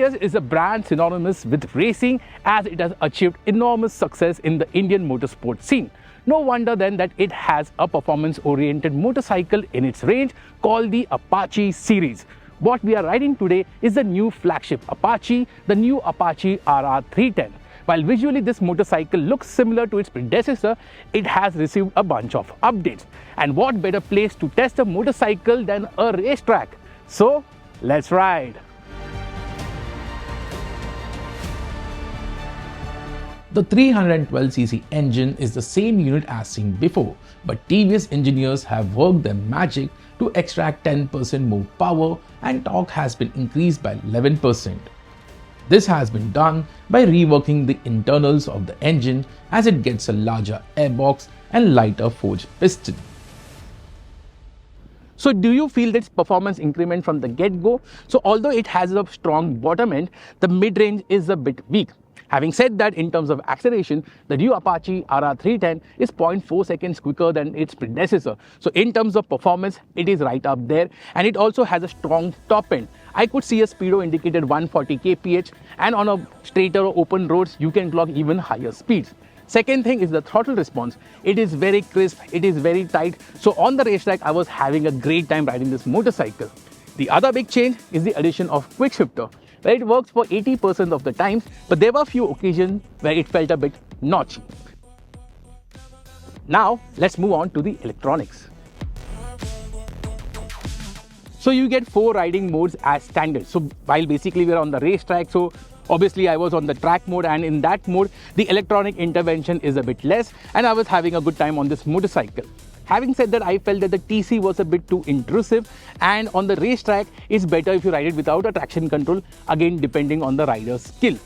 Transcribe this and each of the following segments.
TVS is a brand synonymous with racing as it has achieved enormous success in the Indian motorsport scene. No wonder then that it has a performance-oriented motorcycle in its range called the Apache series. What we are riding today is the new flagship Apache, the new Apache RR 310. While visually this motorcycle looks similar to its predecessor, it has received a bunch of updates. And what better place to test a motorcycle than a racetrack? So, let's ride! The 312cc engine is the same unit as seen before, but TVS engineers have worked their magic to extract 10% more power and torque has been increased by 11%. This has been done by reworking the internals of the engine as it gets a larger airbox and lighter forged piston. So do you feel this performance increment from the get-go? So although it has a strong bottom end, the mid-range is a bit weak. Having said that, in terms of acceleration, the new Apache RR 310 is 0.4 seconds quicker than its predecessor. So in terms of performance, it is right up there, and it also has a strong top end. I could see a speedo indicated 140 kph, and on a straighter open roads, you can clock even higher speeds. Second thing is the throttle response. It is very crisp, it is very tight. So on the racetrack, I was having a great time riding this motorcycle. The other big change is the addition of quick shifter, where it works for 80% of the times, but there were a few occasions where it felt a bit notchy. Now, let's move on to the electronics. So you get 4 riding modes as standard. So while basically we're on the racetrack, so obviously I was on the track mode, and in that mode, the electronic intervention is a bit less, and I was having a good time on this motorcycle. Having said that, I felt that the TC was a bit too intrusive, and on the racetrack, it's better if you ride it without a traction control, again depending on the rider's skill.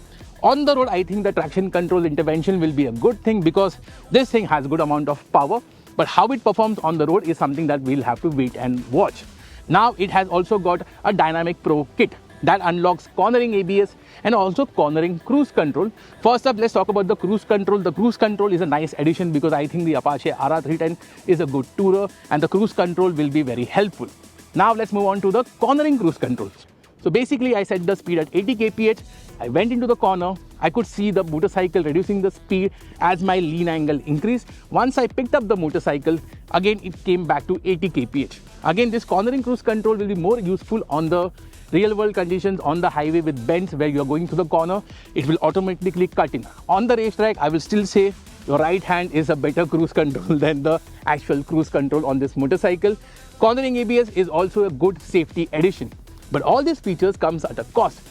On the road, I think the traction control intervention will be a good thing because this thing has good amount of power, but how it performs on the road is something that we'll have to wait and watch. Now, it has also got a Dynamic Pro kit that unlocks cornering ABS and also cornering cruise control. First up, let's talk about the cruise control. The cruise control is a nice addition because I think the Apache RR 310 is a good tourer and the cruise control will be very helpful. Now let's move on to the cornering cruise controls. So basically I set the speed at 80 kph. I went into the corner. I could see the motorcycle reducing the speed as my lean angle increased. Once I picked up the motorcycle, again it came back to 80 kph. Again, this cornering cruise control will be more useful on the real world conditions on the highway with bends where you are going to the corner. It will automatically cut in. On the racetrack, I will still say your right hand is a better cruise control than the actual cruise control on this motorcycle. Cornering ABS is also a good safety addition. But all these features comes at a cost.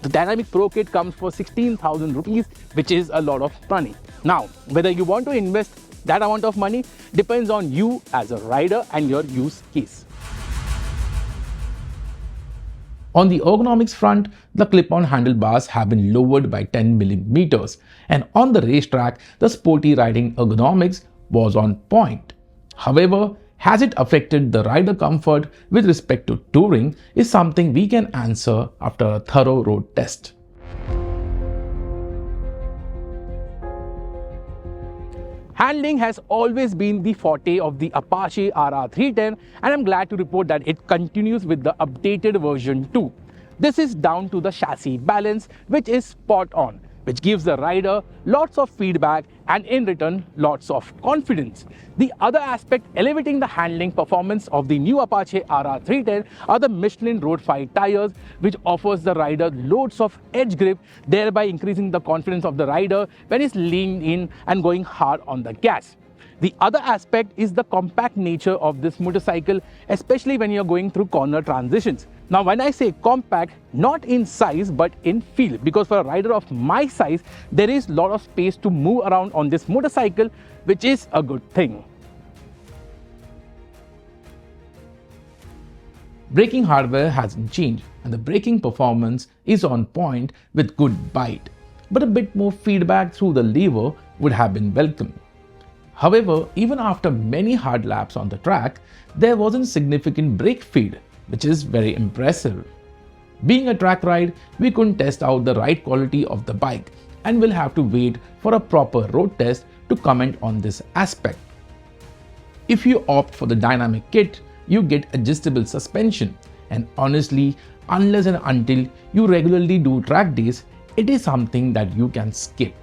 The Dynamic Pro kit comes for 16,000 rupees, which is a lot of money. Now, whether you want to invest that amount of money depends on you as a rider and your use case. On the ergonomics front, the clip-on handlebars have been lowered by 10 mm, and on the racetrack, the sporty riding ergonomics was on point. However, has it affected the rider comfort with respect to touring is something we can answer after a thorough road test. Handling has always been the forte of the Apache RR 310, and I'm glad to report that it continues with the updated version 2. This is down to the chassis balance, which is spot on, which gives the rider lots of feedback and in return lots of confidence. The other aspect elevating the handling performance of the new Apache RR 310 are the Michelin Road 5 tires, which offers the rider loads of edge grip, thereby increasing the confidence of the rider when he's leaning in and going hard on the gas. The other aspect is the compact nature of this motorcycle, especially when you're going through corner transitions. Now, when I say compact, not in size but in feel, because for a rider of my size, there is a lot of space to move around on this motorcycle, which is a good thing. Braking hardware hasn't changed and the braking performance is on point with good bite, but a bit more feedback through the lever would have been welcome. However, even after many hard laps on the track, there wasn't significant brake feed, which is very impressive. Being a track ride, we couldn't test out the ride quality of the bike and will have to wait for a proper road test to comment on this aspect. If you opt for the dynamic kit, you get adjustable suspension And honestly, unless and until you regularly do track days, it is something that you can skip.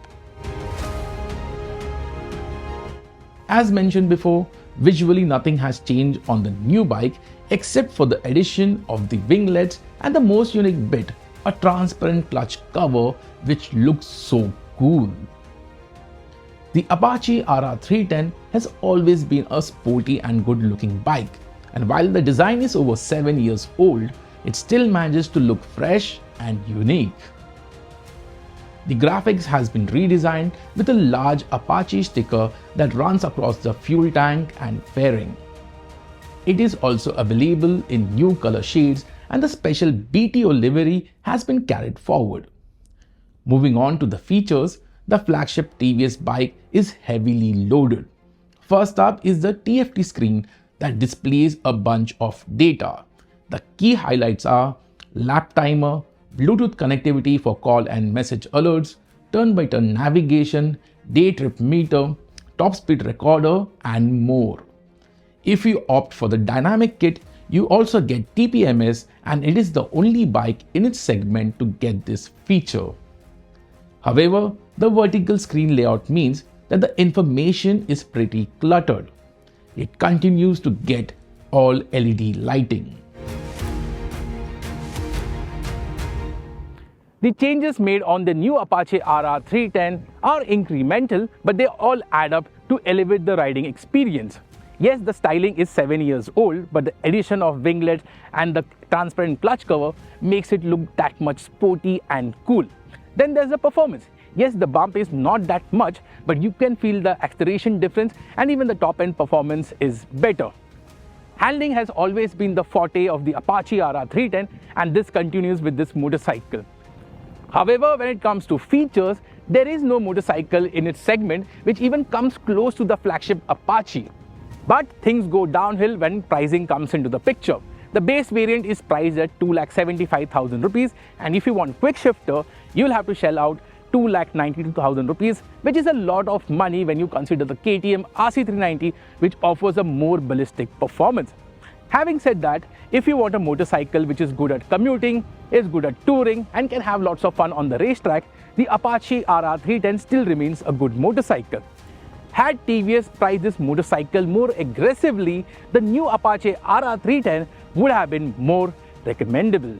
As mentioned before, visually nothing has changed on the new bike except for the addition of the winglets and the most unique bit, a transparent clutch cover which looks so cool. The Apache RR 310 has always been a sporty and good looking bike, and while the design is over 7 years old, it still manages to look fresh and unique. The graphics has been redesigned with a large Apache sticker that runs across the fuel tank and fairing. It is also available in new color shades and the special BTO livery has been carried forward. Moving on to the features, the flagship TVS bike is heavily loaded. First up is the TFT screen that displays a bunch of data. The key highlights are lap timer, Bluetooth connectivity for call and message alerts, turn-by-turn navigation, day trip meter, top speed recorder, and more. If you opt for the dynamic kit, you also get TPMS, and it is the only bike in its segment to get this feature. However, the vertical screen layout means that the information is pretty cluttered. It continues to get all LED lighting. The changes made on the new Apache RR 310 are incremental, but they all add up to elevate the riding experience. Yes, the styling is 7 years old, but the addition of winglets and the transparent clutch cover makes it look that much sporty and cool. Then there's the performance. Yes, the bump is not that much, but you can feel the acceleration difference, and even the top-end performance is better. Handling has always been the forte of the Apache RR 310, and this continues with this motorcycle. However, when it comes to features, there is no motorcycle in its segment which even comes close to the flagship Apache. But things go downhill when pricing comes into the picture. The base variant is priced at 2,75,000 rupees, and if you want quick shifter, you'll have to shell out 2,92,000 rupees, which is a lot of money when you consider the KTM RC390, which offers a more ballistic performance. Having said that, if you want a motorcycle which is good at commuting, is good at touring, and can have lots of fun on the racetrack, the Apache RR 310 still remains a good motorcycle. Had TVS priced this motorcycle more aggressively, the new Apache RR 310 would have been more recommendable.